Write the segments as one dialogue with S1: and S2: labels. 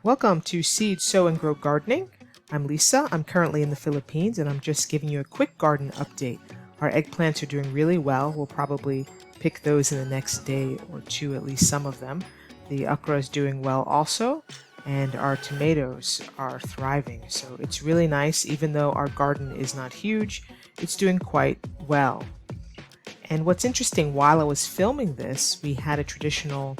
S1: Welcome to Seed, Sow and Grow Gardening. I'm Lisa. I'm currently in the Philippines and I'm just giving you a quick garden update. Our eggplants are doing really well. We'll probably pick those in the next day or two, at least some of them. The okra is doing well also, and our tomatoes are thriving. So it's really nice. Even though our garden is not huge, it's doing quite well. And what's interesting, while I was filming this, we had a traditional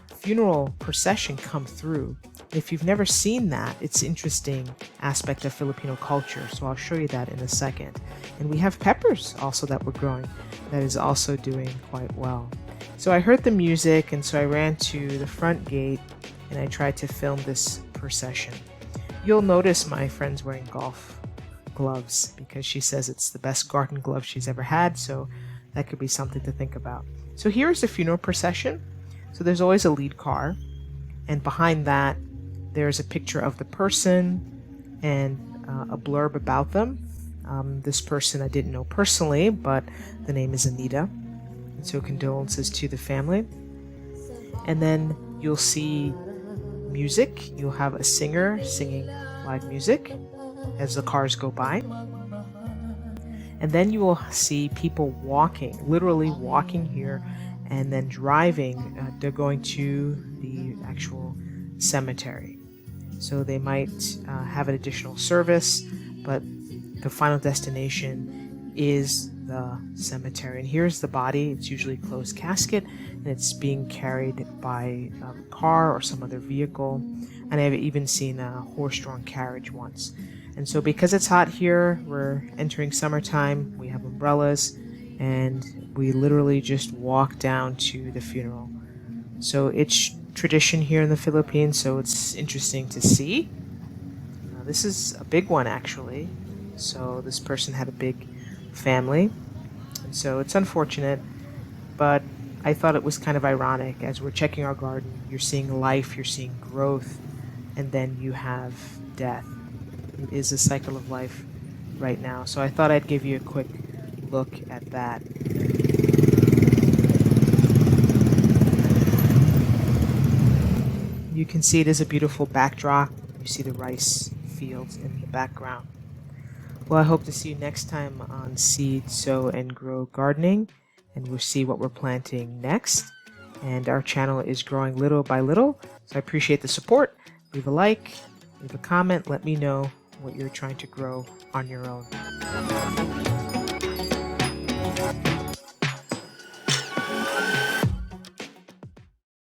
S1: funeral procession come through. If you've never seen that, it's an interesting aspect of Filipino culture, so I'll show you that in a second. And we have peppers also that we're growing that is also doing quite well. So I heard the music, and so I ran to the front gate and I tried to film this procession. You'll notice my friend's wearing golf gloves because she says it's the best garden glove she's ever had, so that could be something to think about. So here's the funeral procession. So there's always a lead car, and behind that there's a picture of the person and a blurb about them. This person I didn't know personally, but the name is Anita, and so condolences to the family. And then you'll see music. You'll have a singer singing live music as the cars go by. And then you will see people walking, literally walking here, and then driving. They're going to the actual cemetery. So they might have an additional service, but the final destination is the cemetery. And here's the body. It's usually a closed casket, and it's being carried by a car or some other vehicle. And I've even seen a horse-drawn carriage once. And so because it's hot here, we're entering summertime, we have umbrellas, and we literally just walk down to the funeral. So it's tradition here in the Philippines, so it's interesting to see. This is a big one, actually. So this person had a big family, and so it's unfortunate, but I thought it was kind of ironic. As we're checking our garden, you're seeing life, you're seeing growth, and then you have death. It is a cycle of life right now. So I thought I'd give you a quick look at that. You can see it is a beautiful backdrop. You see the rice fields in the background. Well, I hope to see you next time on Seed, Sow and Grow Gardening, and we'll see what we're planting next. And our channel is growing little by little, so I appreciate the support. Leave a like, leave a comment, let me know what you're trying to grow on your own.